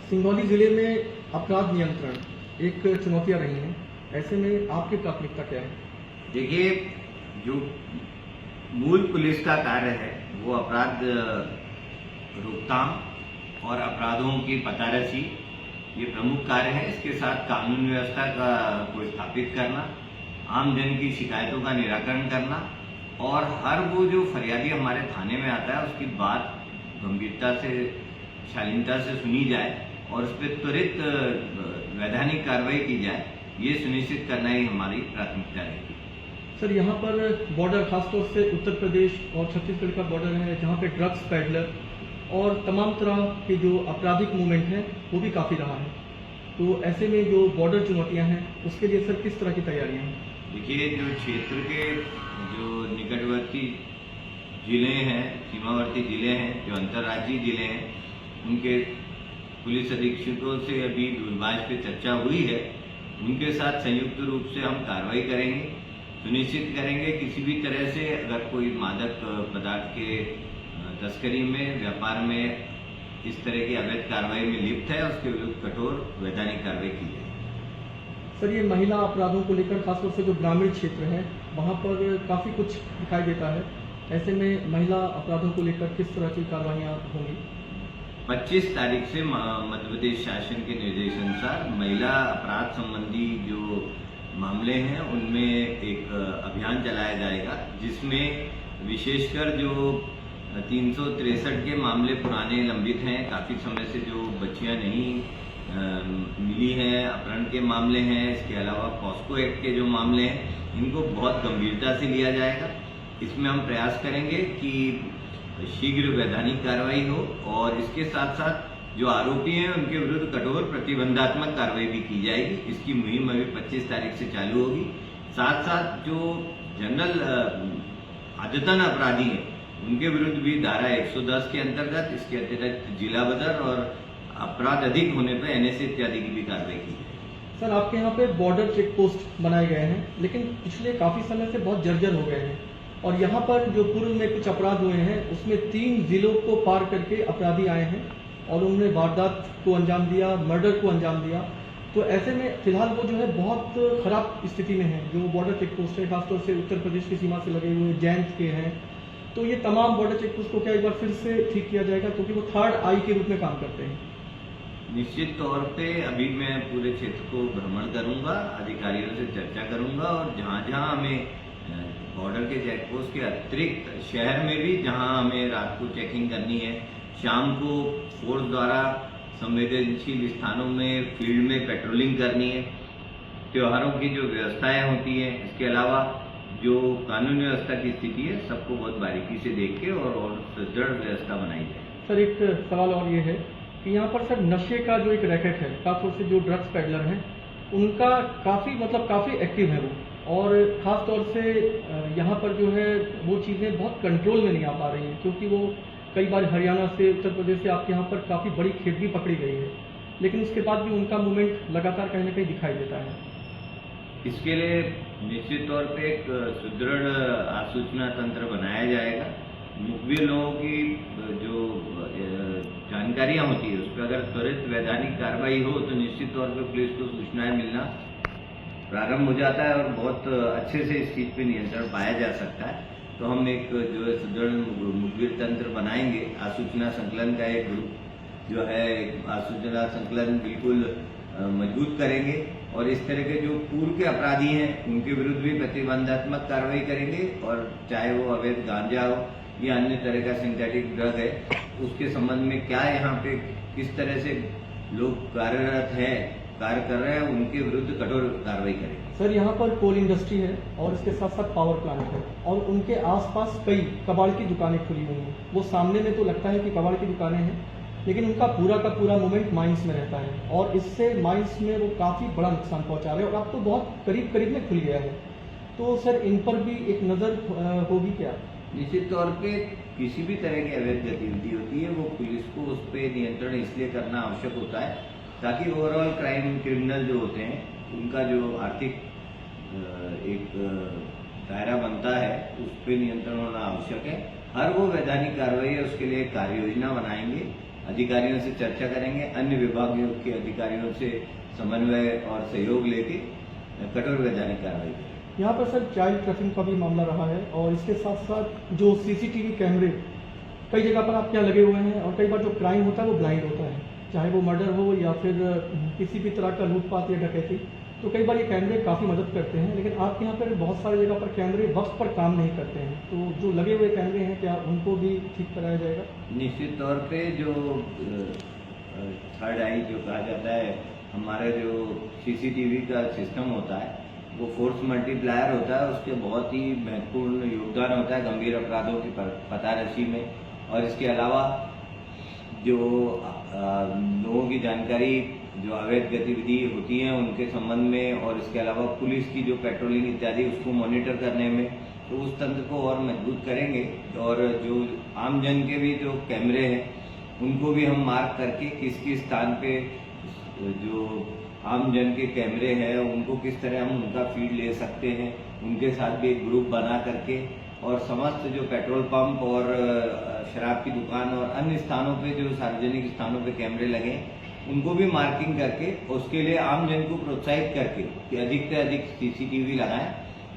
सिंगरौली जिले में अपराध नियंत्रण एक चुनौतियां रही हैं। ऐसे में आपकी प्राथमिकता क्या है? देखिए, जो मूल पुलिस का कार्य है वो अपराध रोकथाम और अपराधों की पतारसी, ये प्रमुख कार्य है। इसके साथ कानून व्यवस्था को स्थापित करना, आम जन की शिकायतों का निराकरण करना और हर वो जो फरियादी हमारे थाने में आता है उसकी बात गंभीरता से, शालीनता से सुनी जाए और उस पर त्वरित वैधानिक कार्रवाई की जाए, ये सुनिश्चित करना ही हमारी प्राथमिकता रहेगी। सर, यहाँ पर बॉर्डर, खासतौर से उत्तर प्रदेश और छत्तीसगढ़ का बॉर्डर है, जहाँ पे ड्रग्स पैडलर और तमाम तरह के जो आपराधिक मूवमेंट हैं वो भी काफ़ी रहा है। तो ऐसे में जो बॉर्डर चुनौतियाँ हैं उसके लिए सर किस तरह की तैयारियाँ हैं? देखिए, जो क्षेत्र के जो निकटवर्ती जिले हैं, सीमावर्ती जिले हैं, जो अंतर्राज्यीय जिले हैं, उनके पुलिस अधीक्षकों से अभी दूरभाष पे चर्चा हुई है। उनके साथ संयुक्त रूप से हम कार्रवाई करेंगे, सुनिश्चित करेंगे किसी भी तरह से अगर कोई मादक पदार्थ के तस्करी में, व्यापार में इस तरह की अवैध कार्रवाई में लिप्त है, उसके विरुद्ध कठोर वैधानिक कार्रवाई की जाए। सर, ये महिला अपराधों को लेकर खासतौर से जो ग्रामीण क्षेत्र है वहाँ पर काफ़ी कुछ दिखाई देता है। ऐसे में महिला अपराधों को लेकर किस तरह की कार्रवाइयाँ होंगी? 25 तारीख से मध्य प्रदेश शासन के निर्देशानुसार महिला अपराध संबंधी जो मामले हैं उनमें एक अभियान चलाया जाएगा, जिसमें विशेषकर जो 363 के मामले पुराने लंबित हैं, काफ़ी समय से जो बच्चियां नहीं मिली हैं, अपहरण के मामले हैं, इसके अलावा पॉस्को एक्ट के जो मामले हैं, इनको बहुत गंभीरता से लिया जाएगा। इसमें हम प्रयास करेंगे कि शीघ्र वैधानिक कार्रवाई हो और इसके साथ साथ जो आरोपी हैं उनके विरुद्ध कठोर प्रतिबंधात्मक कार्रवाई भी की जाएगी। इसकी मुहिम अभी 25 तारीख से चालू होगी। साथ साथ जो जनरल आदतन अपराधी हैं उनके विरुद्ध भी धारा 110 के अंतर्गत, इसके अतिरिक्त जिला बदर और अपराध अधिक होने पर NSA इत्यादि की भी कार्रवाई की जाएगी। सर, आपके यहाँ पे बॉर्डर चेक पोस्ट बनाए गए हैं, लेकिन पिछले काफ़ी समय से बहुत जर्जर हो गए हैं और यहाँ पर जो पूर्व में कुछ अपराध हुए हैं उसमें 3 जिलों को पार करके अपराधी आए हैं और उन्होंने वारदात को अंजाम दिया, मर्डर को अंजाम दिया। तो ऐसे में फिलहाल वो जो है बहुत खराब स्थिति में है। जो बॉर्डर चेक पोस्ट है, खासतौर से उत्तर प्रदेश की सीमा से लगे हुए जैन के हैं, तो ये तमाम बॉर्डर चेक पोस्ट को क्या एक बार फिर से ठीक किया जाएगा, क्योंकि वो थर्ड आई के रूप में काम करते हैं? निश्चित तौर पे अभी मैं पूरे क्षेत्र को भ्रमण करूंगा, अधिकारियों से चर्चा करूंगा और जहां जहां हमें बॉर्डर के चेक पोस्ट के अतिरिक्त शहर में भी जहां हमें रात को चेकिंग करनी है, शाम को फोर्स द्वारा संवेदनशील स्थानों में फील्ड में पेट्रोलिंग करनी है, त्योहारों की जो व्यवस्थाएं होती हैं, इसके अलावा जो कानून व्यवस्था की स्थिति है, सबको बहुत बारीकी से देख के और सुदृढ़ व्यवस्था बनाई जाए। सर, एक सवाल और ये है कि यहाँ पर सर नशे का जो एक रैकेट है, खासतौर से जो ड्रग्स पैडलर हैं उनका काफ़ी एक्टिव है वो, और ख़ास तौर से यहाँ पर जो है वो चीज़ें बहुत कंट्रोल में नहीं आ पा रही हैं, क्योंकि वो कई बार हरियाणा से, उत्तर प्रदेश से आपके यहाँ पर काफ़ी बड़ी खेप भी पकड़ी गई है, लेकिन उसके बाद भी उनका मूवमेंट लगातार कहीं ना कहीं दिखाई देता है। इसके लिए निश्चित तौर पे एक सुदृढ़ आसूचना तंत्र बनाया जाएगा। मुखबिर लोगों की जो जानकारियां होती है उस पर अगर त्वरित वैधानिक कार्रवाई हो तो निश्चित तौर पे पुलिस को सूचनाएं मिलना प्रारंभ हो जाता है और बहुत अच्छे से इस चीज पे नियंत्रण पाया जा सकता है। तो हम एक जो है सुदृढ़ मुखबिर तंत्र बनाएंगे, आसूचना संकलन का एक ग्रुप जो है, आसूचना संकलन बिल्कुल मजबूत करेंगे और इस तरह के जो पूर्व के अपराधी हैं उनके विरुद्ध भी प्रतिबंधात्मक कार्रवाई करेंगे और चाहे वो अवैध गांजा हो या अन्य तरह का सिंथेटिक ड्रग है, उसके संबंध में क्या यहाँ पे किस तरह से लोग कार्यरत है, कार्य कर रहे हैं, उनके विरुद्ध कठोर कार्रवाई करेंगे। सर, यहाँ पर कोल इंडस्ट्री है और इसके साथ साथ पावर प्लांट है और उनके आसपास कई कबाड़ की दुकानें खुली हुई हैं। वो सामने में तो लगता है कि कबाड़ की दुकानें हैं, लेकिन उनका पूरा का पूरा मूवमेंट माइंस में रहता है और इससे माइंस में वो काफ़ी बड़ा नुकसान पहुंचा रहे हैं और अब तो बहुत करीब करीब में खुल गया है। तो सर, इन पर भी एक नज़र होगी क्या? निश्चित तौर पे किसी भी तरह की अवैध गतिविधि होती है वो पुलिस को उस पर नियंत्रण इसलिए करना आवश्यक होता है ताकि ओवरऑल क्राइम, क्रिमिनल जो होते हैं उनका जो आर्थिक एक दायरा बनता है उस पर नियंत्रण होना आवश्यक है। हर वो वैधानिक कार्रवाई है उसके लिए कार्य योजना बनाएंगे अधिकारियों से चर्चा करेंगे, अन्य विभागों के अधिकारियों से समन्वय और सहयोग लेके कठोर वैधानिक कार्रवाई करेंगे। यहाँ पर सर चाइल्ड ट्रैफिकिंग का भी मामला रहा है और इसके साथ साथ जो सीसीटीवी कैमरे कई जगह पर आपके यहाँ लगे हुए हैं और कई बार जो क्राइम होता है वो ब्लाइंड होता है, चाहे वो मर्डर हो या फिर किसी भी तरह का लूटपाट या डकैती, तो कई बार ये कैमरे काफ़ी मदद करते हैं। लेकिन आपके यहाँ पर बहुत सारी जगह पर कैमरे वक्त पर काम नहीं करते हैं, तो जो लगे हुए कैमरे हैं क्या उनको भी ठीक कराया जाएगा? निश्चित तौर पे जो थर्ड आई जो कहा जाता है, हमारा जो सीसीटीवी का सिस्टम होता है वो फोर्स मल्टीप्लायर होता है, उसके बहुत ही महत्वपूर्ण योगदान होता है गंभीर अपराधों की पतारशी में। और इसके अलावा जो लोगों की जानकारी जो अवैध गतिविधि होती है उनके संबंध में, और इसके अलावा पुलिस की जो पेट्रोलिंग इत्यादि उसको मॉनिटर करने में, तो उस तंत्र को और मजबूत करेंगे। और जो आम जन के भी जो कैमरे हैं उनको भी हम मार्क करके किस किस स्थान पे जो आम जन के कैमरे हैं उनको किस तरह हम उनका फीड ले सकते हैं, उनके साथ भी एक ग्रुप बना करके, और समस्त जो पेट्रोल पंप और शराब की दुकान और अन्य स्थानों पे जो सार्वजनिक स्थानों पे कैमरे लगे उनको भी मार्किंग करके उसके लिए आम जन को प्रोत्साहित करके कि अधिक से अधिक सीसीटीवी लगाएं,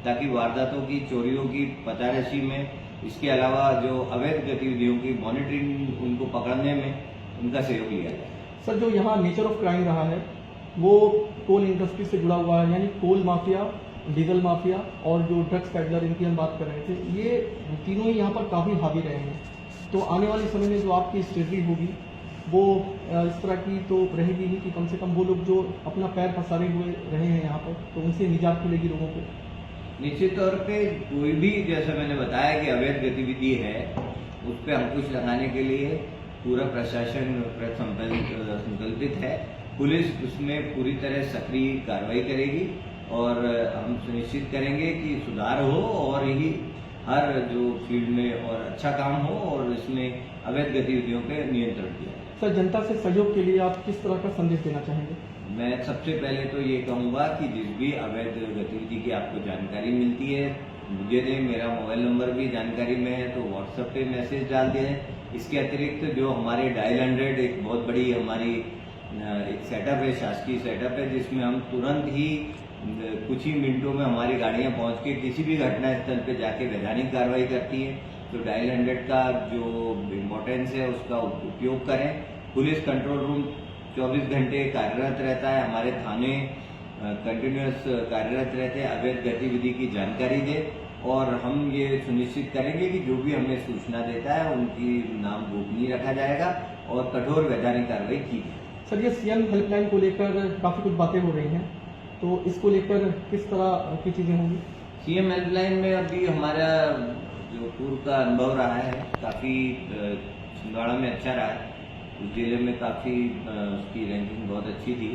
ताकि वारदातों की, चोरियों की पतारशी में, इसके अलावा जो अवैध गतिविधियों की मॉनिटरिंग उनको पकड़ने में उनका सहयोग लिया जाए। सर जो यहाँ नेचर ऑफ क्राइम रहा है वो कोल इंडस्ट्री से जुड़ा हुआ है, यानी कोल माफिया, डीजल माफिया और जो ड्रग्स पैडलर इनकी हम बात कर रहे थे, ये तीनों ही यहाँ पर काफ़ी हावी रहे हैं। तो आने वाले समय में जो आपकी स्ट्रेटजी होगी वो इस तरह की तो रहेगी ही कि कम से कम वो लोग जो अपना पैर पसारे हुए रहे हैं यहाँ पर, तो उनसे निजात मिलेगी लोगों को। निश्चित तौर पे कोई भी, जैसा मैंने बताया कि अवैध गतिविधि है, उस पर अंकुश लगाने के लिए पूरा प्रशासन संकल्पित है। पुलिस उसमें पूरी तरह सक्रिय कार्रवाई करेगी और हम सुनिश्चित करेंगे कि सुधार हो और ही हर जो फील्ड में और अच्छा काम हो और इसमें अवैध गतिविधियों पे नियंत्रण किया जाए। सर जनता से सहयोग के लिए आप किस तरह का संदेश देना चाहेंगे? मैं सबसे पहले तो ये कहूँगा कि जिस भी अवैध गतिविधि की आपको जानकारी मिलती है मुझे दें, मेरा मोबाइल नंबर भी जानकारी में है, तो व्हाट्सएप पे मैसेज डाल दें। इसके अतिरिक्त जो हमारे डायल 100 एक बहुत बड़ी हमारी एक सेटअप है, शासकीय सेटअप है, जिसमें हम तुरंत ही कुछ ही मिनटों में हमारी गाड़ियां पहुंच के किसी भी घटना स्थल पे जाके वैधानिक कार्रवाई करती है। तो डायल 100 का जो इम्पोर्टेंस है उसका उपयोग करें। पुलिस कंट्रोल रूम 24 घंटे कार्यरत रहता है, हमारे थाने कंटिन्यूअस कार्यरत रहते हैं, अवैध गतिविधि की जानकारी दे, और हम ये सुनिश्चित करेंगे कि जो भी हमें सूचना देता है उनकी नाम गोपनीय रखा जाएगा और कठोर वैधानिक कार्रवाई की जाएगी। सर ये सीएम हेल्पलाइन को लेकर काफ़ी कुछ बातें हो रही हैं, तो इसको लेकर किस तरह की चीज़ें होंगी? सीएम हेल्पलाइन में अभी हमारा जो पूर्व का अनुभव रहा है काफ़ी छिंदवाड़ा में अच्छा रहा है, उस जिले में काफ़ी उसकी रैंकिंग बहुत अच्छी थी।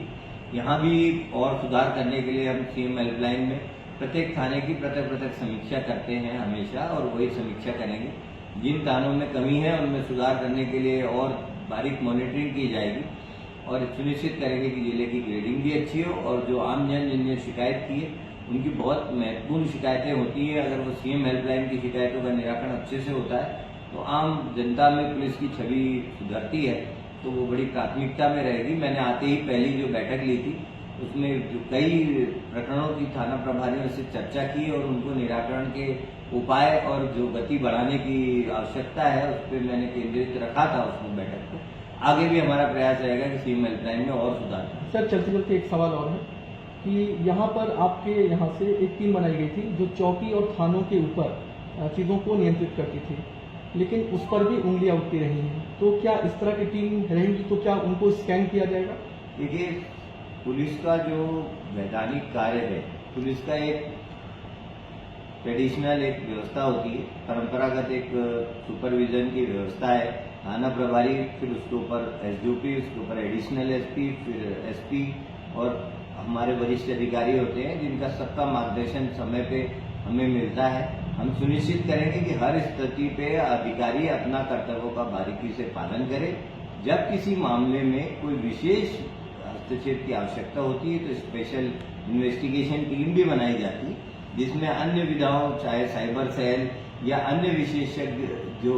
यहाँ भी और सुधार करने के लिए हम सीएम हेल्पलाइन में प्रत्येक थाने की पृथक समीक्षा करते हैं हमेशा, और वही समीक्षा करेंगे। जिन थानों में कमी है उनमें सुधार करने के लिए और बारीक मॉनिटरिंग की जाएगी और सुनिश्चित करेंगे कि जिले की ग्रेडिंग भी अच्छी हो, और जो आम जन जिनने शिकायत की है उनकी बहुत महत्वपूर्ण शिकायतें होती है, अगर वो सीएम हेल्पलाइन की शिकायतों का निराकरण अच्छे से होता है तो आम जनता में पुलिस की छवि सुधरती है, तो वो बड़ी प्राथमिकता में रहेगी। मैंने आते ही पहली जो बैठक ली थी उसमें जो कई प्रकरणों की थाना प्रभारियों से चर्चा की और उनको निराकरण के उपाय और जो गति बढ़ाने की आवश्यकता है उस पर मैंने केंद्रित रखा था उसमें बैठक को। आगे भी हमारा प्रयास रहेगा कि सीएम हेल्पलाइन में और सुधार करें। सर चलते चलते एक सवाल और है कि यहाँ पर आपके यहाँ से एक टीम बनाई गई थी जो चौकी और थानों के ऊपर चीज़ों को नियंत्रित करती थी, लेकिन उस पर भी उंगलियां उठती रही हैं, तो क्या इस तरह की टीम रहेगी तो क्या उनको स्कैन किया जाएगा? देखिए, पुलिस का जो वैधानिक कार्य है, पुलिस का एक ट्रेडिशनल एक व्यवस्था होती है, परंपरागत एक सुपरविजन की व्यवस्था है। थाना प्रभारी, फिर उसके ऊपर एसडीओपी, उसके ऊपर एडिशनल एसपी, फिर एसपी और हमारे वरिष्ठ अधिकारी होते हैं जिनका सबका मार्गदर्शन समय पे हमें मिलता है। हम सुनिश्चित करेंगे कि हर स्थिति पे अधिकारी अपना कर्तव्यों का बारीकी से पालन करे। जब किसी मामले में कोई विशेष हस्तक्षेप की आवश्यकता होती है तो स्पेशल इन्वेस्टिगेशन टीम भी बनाई जाती है, जिसमें अन्य विधाओं, चाहे साइबर सेल या अन्य विशेषज्ञ जो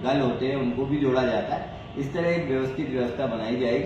दल होते हैं उनको भी जोड़ा जाता है। इस तरह एक व्यवस्थित व्यवस्था बनाई जाएगी।